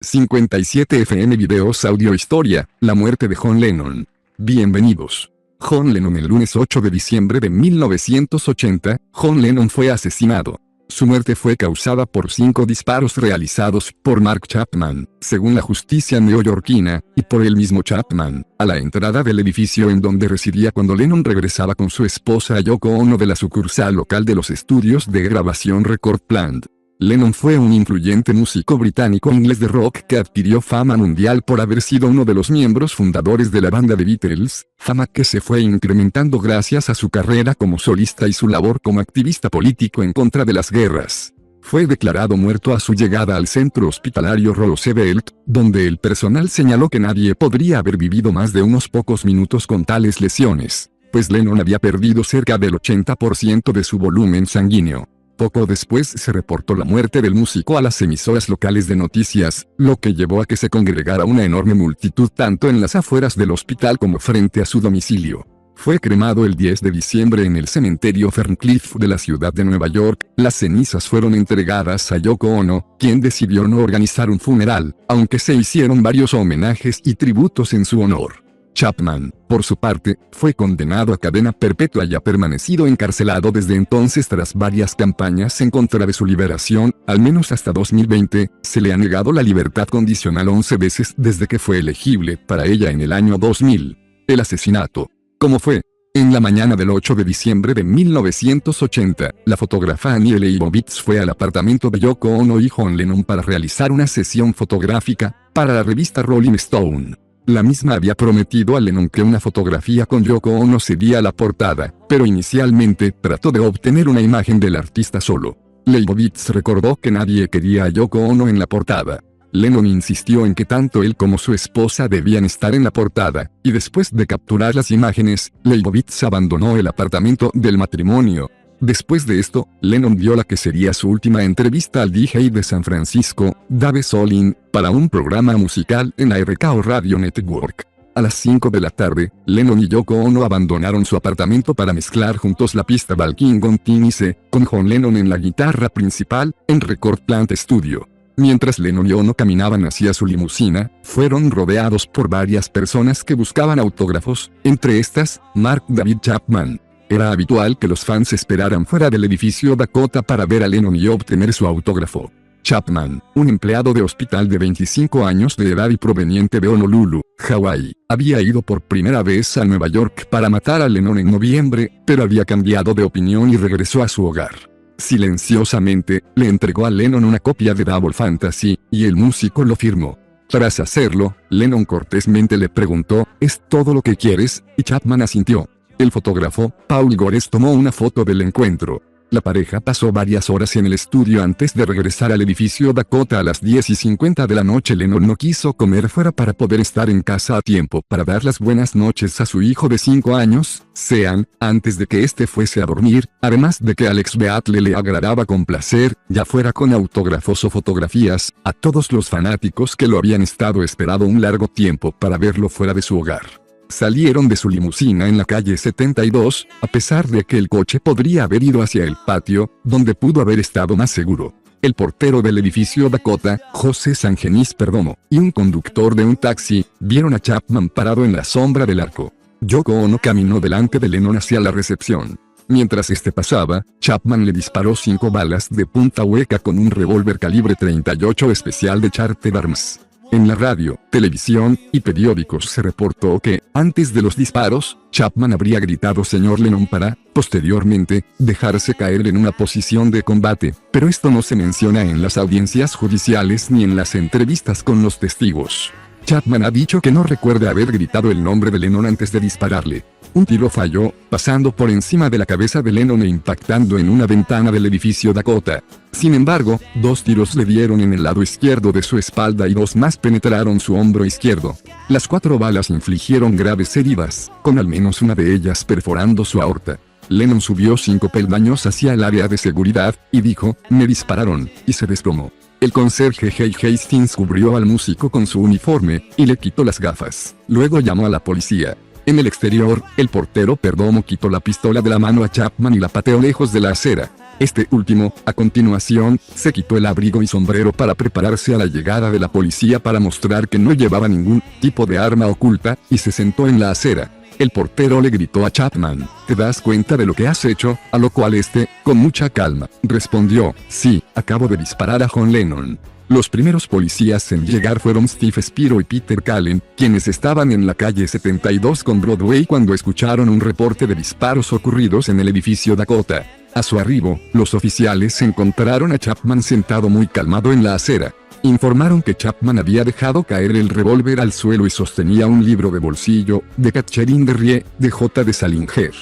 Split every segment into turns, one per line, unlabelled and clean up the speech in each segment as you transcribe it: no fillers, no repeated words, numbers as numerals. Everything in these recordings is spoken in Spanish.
57 FM Videos Audio Historia, la muerte de John Lennon. Bienvenidos. John Lennon. El lunes 8 de diciembre de 1980, John Lennon fue asesinado. Su muerte fue causada por 5 disparos realizados por Mark Chapman, según la justicia neoyorquina, y por el mismo Chapman, a la entrada del edificio en donde residía cuando Lennon regresaba con su esposa Yoko Ono de la sucursal local de los estudios de grabación Record Plant. Lennon fue un influyente músico británico-inglés de rock que adquirió fama mundial por haber sido uno de los miembros fundadores de la banda The Beatles, fama que se fue incrementando gracias a su carrera como solista y su labor como activista político en contra de las guerras. Fue declarado muerto a su llegada al centro hospitalario Roosevelt, donde el personal señaló que nadie podría haber vivido más de unos pocos minutos con tales lesiones, pues Lennon había perdido cerca del 80% de su volumen sanguíneo. Poco después se reportó la muerte del músico a las emisoras locales de noticias, lo que llevó a que se congregara una enorme multitud tanto en las afueras del hospital como frente a su domicilio. Fue cremado el 10 de diciembre en el cementerio Ferncliff de la ciudad de Nueva York. Las cenizas fueron entregadas a Yoko Ono, quien decidió no organizar un funeral, aunque se hicieron varios homenajes y tributos en su honor. Chapman, por su parte, fue condenado a cadena perpetua y ha permanecido encarcelado desde entonces tras varias campañas en contra de su liberación. Al menos hasta 2020, se le ha negado la libertad condicional 11 veces desde que fue elegible para ella en el año 2000. El asesinato. ¿Cómo fue? En la mañana del 8 de diciembre de 1980, la fotógrafa Annie Leibovitz fue al apartamento de Yoko Ono y John Lennon para realizar una sesión fotográfica para la revista Rolling Stone. La misma había prometido a Lennon que una fotografía con Yoko Ono sería la portada, pero inicialmente trató de obtener una imagen del artista solo. Leibovitz recordó que nadie quería a Yoko Ono en la portada. Lennon insistió en que tanto él como su esposa debían estar en la portada, y después de capturar las imágenes, Leibovitz abandonó el apartamento del matrimonio. Después de esto, Lennon dio la que sería su última entrevista al DJ de San Francisco, Dave Solin, para un programa musical en RKO Radio Network. A las 5 de la tarde, Lennon y Yoko Ono abandonaron su apartamento para mezclar juntos la pista Walking on Thin Ice, con John Lennon en la guitarra principal, en Record Plant Studio. Mientras Lennon y Ono caminaban hacia su limusina, fueron rodeados por varias personas que buscaban autógrafos, entre estas, Mark David Chapman. Era habitual que los fans esperaran fuera del edificio Dakota para ver a Lennon y obtener su autógrafo. Chapman, un empleado de hospital de 25 años de edad y proveniente de Honolulu, Hawái, había ido por primera vez a Nueva York para matar a Lennon en noviembre, pero había cambiado de opinión y regresó a su hogar. Silenciosamente, le entregó a Lennon una copia de Double Fantasy, y el músico lo firmó. Tras hacerlo, Lennon cortésmente le preguntó, ¿es todo lo que quieres? Y Chapman asintió. El fotógrafo, Paul Gores, tomó una foto del encuentro. La pareja pasó varias horas en el estudio antes de regresar al edificio Dakota a las 10:50 de la noche. Lennon no quiso comer fuera para poder estar en casa a tiempo para dar las buenas noches a su hijo de 5 años, Sean, antes de que éste fuese a dormir, además de que Alex Beatle le agradaba complacer, ya fuera con autógrafos o fotografías, a todos los fanáticos que lo habían estado esperando un largo tiempo para verlo fuera de su hogar. Salieron de su limusina en la calle 72, a pesar de que el coche podría haber ido hacia el patio, donde pudo haber estado más seguro. El portero del edificio Dakota, José Sangenis Perdomo, y un conductor de un taxi, vieron a Chapman parado en la sombra del arco. Yoko Ono caminó delante de Lennon hacia la recepción. Mientras este pasaba, Chapman le disparó 5 balas de punta hueca con un revólver calibre .38 especial de Charter Arms. En la radio, televisión y periódicos se reportó que, antes de los disparos, Chapman habría gritado "Señor Lennon" para, posteriormente, dejarse caer en una posición de combate, pero esto no se menciona en las audiencias judiciales ni en las entrevistas con los testigos. Chapman ha dicho que no recuerda haber gritado el nombre de Lennon antes de dispararle. Un tiro falló, pasando por encima de la cabeza de Lennon e impactando en una ventana del edificio Dakota. Sin embargo, 2 tiros le dieron en el lado izquierdo de su espalda y 2 más penetraron su hombro izquierdo. Las 4 balas infligieron graves heridas, con al menos una de ellas perforando su aorta. Lennon subió 5 peldaños hacia el área de seguridad, y dijo, "Me dispararon", y se desplomó. El conserje Jay Hastings cubrió al músico con su uniforme, y le quitó las gafas. Luego llamó a la policía. En el exterior, el portero Perdomo quitó la pistola de la mano a Chapman y la pateó lejos de la acera. Este último, a continuación, se quitó el abrigo y sombrero para prepararse a la llegada de la policía para mostrar que no llevaba ningún tipo de arma oculta, y se sentó en la acera. El portero le gritó a Chapman, ¿te das cuenta de lo que has hecho? A lo cual este, con mucha calma, respondió, sí, acabo de disparar a John Lennon. Los primeros policías en llegar fueron Steve Spiro y Peter Callen, quienes estaban en la calle 72 con Broadway cuando escucharon un reporte de disparos ocurridos en el edificio Dakota. A su arribo, los oficiales encontraron a Chapman sentado muy calmado en la acera. Informaron que Chapman había dejado caer el revólver al suelo y sostenía un libro de bolsillo, de Catherine Derrier, de J. de Salinger.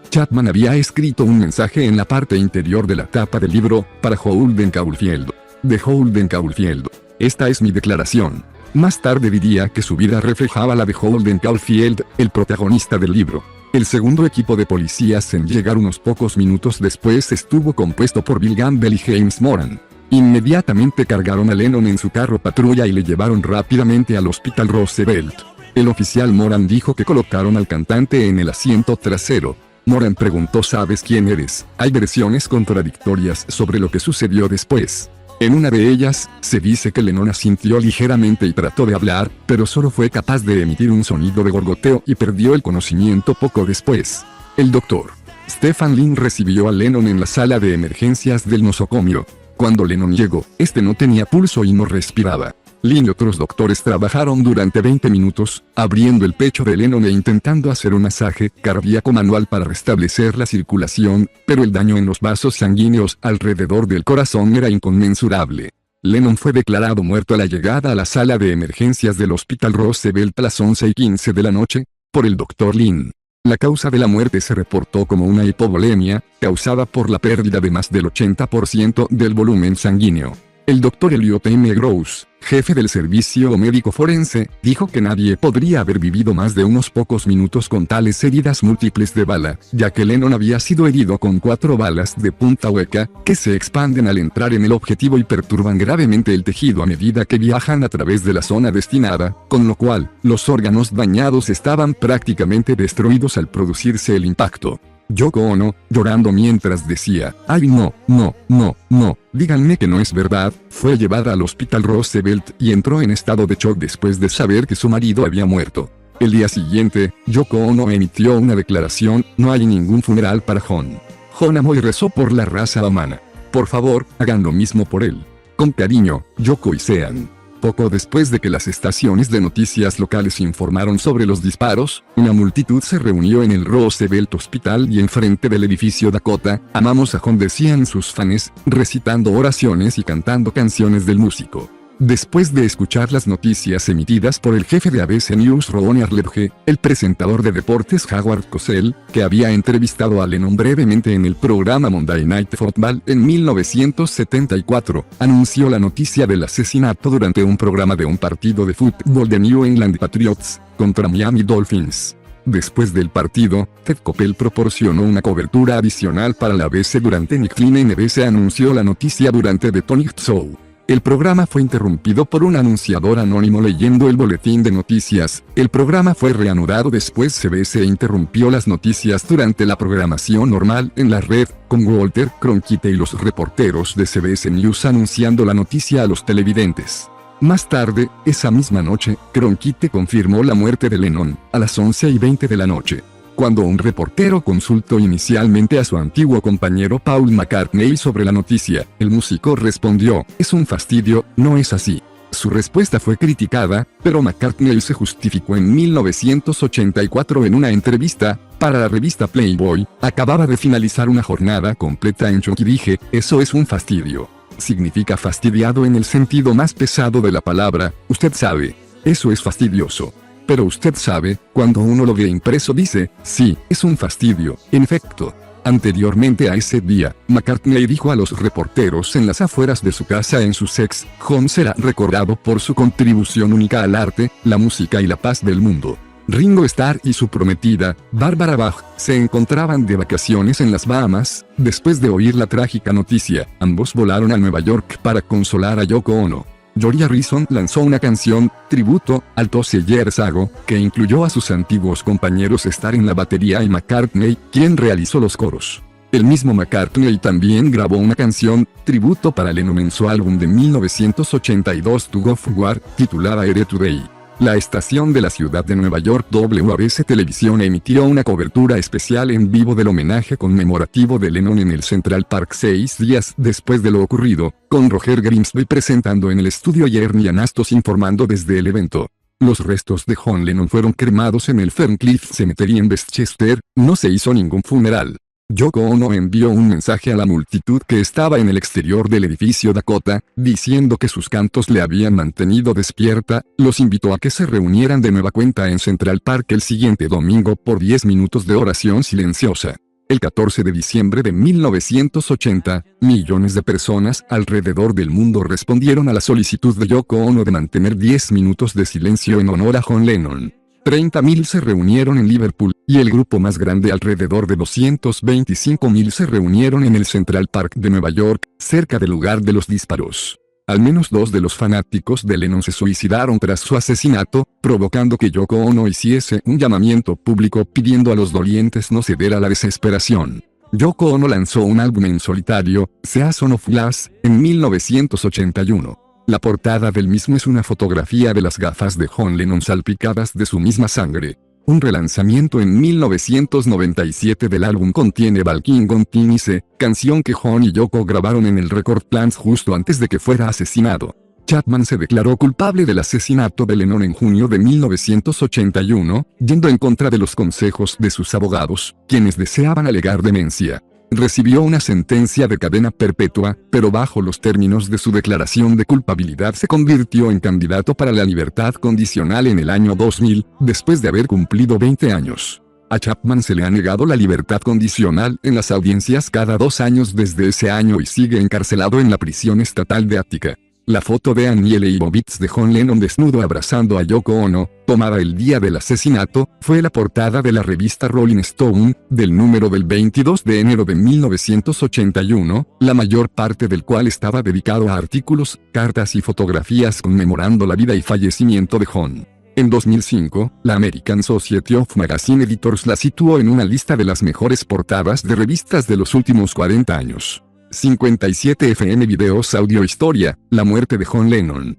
Chapman había escrito un mensaje en la parte interior de la tapa del libro, para Holden Caulfield. De Holden Caulfield. Esta es mi declaración. Más tarde diría que su vida reflejaba la de Holden Caulfield, el protagonista del libro. El segundo equipo de policías en llegar unos pocos minutos después estuvo compuesto por Bill Gamble y James Moran. Inmediatamente cargaron a Lennon en su carro patrulla y le llevaron rápidamente al Hospital Roosevelt. El oficial Moran dijo que colocaron al cantante en el asiento trasero. Moran preguntó, ¿sabes quién eres? Hay versiones contradictorias sobre lo que sucedió después. En una de ellas, se dice que Lennon asintió ligeramente y trató de hablar, pero solo fue capaz de emitir un sonido de gorgoteo y perdió el conocimiento poco después. El doctor Stephen Lynn recibió a Lennon en la sala de emergencias del nosocomio. Cuando Lennon llegó, este no tenía pulso y no respiraba. Lynn y otros doctores trabajaron durante 20 minutos, abriendo el pecho de Lennon e intentando hacer un masaje cardíaco manual para restablecer la circulación, pero el daño en los vasos sanguíneos alrededor del corazón era inconmensurable. Lennon fue declarado muerto a la llegada a la sala de emergencias del Hospital Roosevelt a las 11:15 de la noche, por el Dr. Lynn. La causa de la muerte se reportó como una hipovolemia, causada por la pérdida de más del 80% del volumen sanguíneo. El Dr. Elliot M. Gross, jefe del servicio médico forense, dijo que nadie podría haber vivido más de unos pocos minutos con tales heridas múltiples de bala, ya que Lennon había sido herido con 4 balas de punta hueca, que se expanden al entrar en el objetivo y perturban gravemente el tejido a medida que viajan a través de la zona destinada, con lo cual, los órganos dañados estaban prácticamente destruidos al producirse el impacto. Yoko Ono, llorando mientras decía, ¡ay no, no, no, no, díganme que no es verdad!, fue llevada al Hospital Roosevelt y entró en estado de shock después de saber que su marido había muerto. El día siguiente, Yoko Ono emitió una declaración, no hay ningún funeral para John. John amó y rezó por la raza humana. Por favor, hagan lo mismo por él. Con cariño, Yoko y Sean. Poco después de que las estaciones de noticias locales informaron sobre los disparos, una multitud se reunió en el Roosevelt Hospital y enfrente del edificio Dakota. Amamos a John, decían sus fans, recitando oraciones y cantando canciones del músico. Después de escuchar las noticias emitidas por el jefe de ABC News Ron Arledge, el presentador de deportes Howard Cosell, que había entrevistado a Lennon brevemente en el programa Monday Night Football en 1974, anunció la noticia del asesinato durante un programa de un partido de fútbol de New England Patriots, contra Miami Dolphins. Después del partido, Ted Koppel proporcionó una cobertura adicional para la ABC durante Nick Flynn NBC anunció la noticia durante The Tonight Show. El programa fue interrumpido por un anunciador anónimo leyendo el boletín de noticias. El programa fue reanudado después. CBS interrumpió las noticias durante la programación normal en la red, con Walter Cronkite y los reporteros de CBS News anunciando la noticia a los televidentes. Más tarde, esa misma noche, Cronkite confirmó la muerte de Lennon, a las 11:20 de la noche. Cuando un reportero consultó inicialmente a su antiguo compañero Paul McCartney sobre la noticia, el músico respondió, es un fastidio, no es así. Su respuesta fue criticada, pero McCartney se justificó en 1984 en una entrevista para la revista Playboy. Acababa de finalizar una jornada completa en shock y dije, eso es un fastidio. Significa fastidiado en el sentido más pesado de la palabra, usted sabe. Eso es fastidioso. Pero usted sabe, cuando uno lo ve impreso dice, sí, es un fastidio, en efecto. Anteriormente a ese día, McCartney dijo a los reporteros en las afueras de su casa en Sussex, John será recordado por su contribución única al arte, la música y la paz del mundo. Ringo Starr y su prometida, Barbara Bach, se encontraban de vacaciones en las Bahamas. Después de oír la trágica noticia, ambos volaron a Nueva York para consolar a Yoko Ono. George Harrison lanzó una canción, tributo, al 12 Years Ago, que incluyó a sus antiguos compañeros Starr en la batería y McCartney, quien realizó los coros. El mismo McCartney también grabó una canción, tributo para Lennon en su álbum de 1982 To Go Forward, titulada Here Today. La estación de la ciudad de Nueva York WABC Televisión emitió una cobertura especial en vivo del homenaje conmemorativo de Lennon en el Central Park 6 días después de lo ocurrido, con Roger Grimsby presentando en el estudio y Ernie Anastos informando desde el evento. Los restos de John Lennon fueron cremados en el Ferncliff Cemetery en Westchester, no se hizo ningún funeral. Yoko Ono envió un mensaje a la multitud que estaba en el exterior del edificio Dakota, diciendo que sus cantos le habían mantenido despierta, los invitó a que se reunieran de nueva cuenta en Central Park el siguiente domingo por 10 minutos de oración silenciosa. El 14 de diciembre de 1980, millones de personas alrededor del mundo respondieron a la solicitud de Yoko Ono de mantener 10 minutos de silencio en honor a John Lennon. 30.000 se reunieron en Liverpool, y el grupo más grande alrededor de 225.000 se reunieron en el Central Park de Nueva York, cerca del lugar de los disparos. Al menos 2 de los fanáticos de Lennon se suicidaron tras su asesinato, provocando que Yoko Ono hiciese un llamamiento público pidiendo a los dolientes no ceder a la desesperación. Yoko Ono lanzó un álbum en solitario, Season of Glass, en 1981. La portada del mismo es una fotografía de las gafas de John Lennon salpicadas de su misma sangre. Un relanzamiento en 1997 del álbum contiene Walking on Thin Ice, canción que John y Yoko grabaron en el Record Plant justo antes de que fuera asesinado. Chapman se declaró culpable del asesinato de Lennon en junio de 1981, yendo en contra de los consejos de sus abogados, quienes deseaban alegar demencia. Recibió una sentencia de cadena perpetua, pero bajo los términos de su declaración de culpabilidad se convirtió en candidato para la libertad condicional en el año 2000, después de haber cumplido 20 años. A Chapman se le ha negado la libertad condicional en las audiencias cada 2 años desde ese año y sigue encarcelado en la prisión estatal de Attica. La foto de Annie Leibovitz de John Lennon desnudo abrazando a Yoko Ono, tomada el día del asesinato, fue la portada de la revista Rolling Stone, del número del 22 de enero de 1981, la mayor parte del cual estaba dedicado a artículos, cartas y fotografías conmemorando la vida y fallecimiento de John. En 2005, la American Society of Magazine Editors la situó en una lista de las mejores portadas de revistas de los últimos 40 años. 57 FM Videos Audio Historia, la muerte de John Lennon.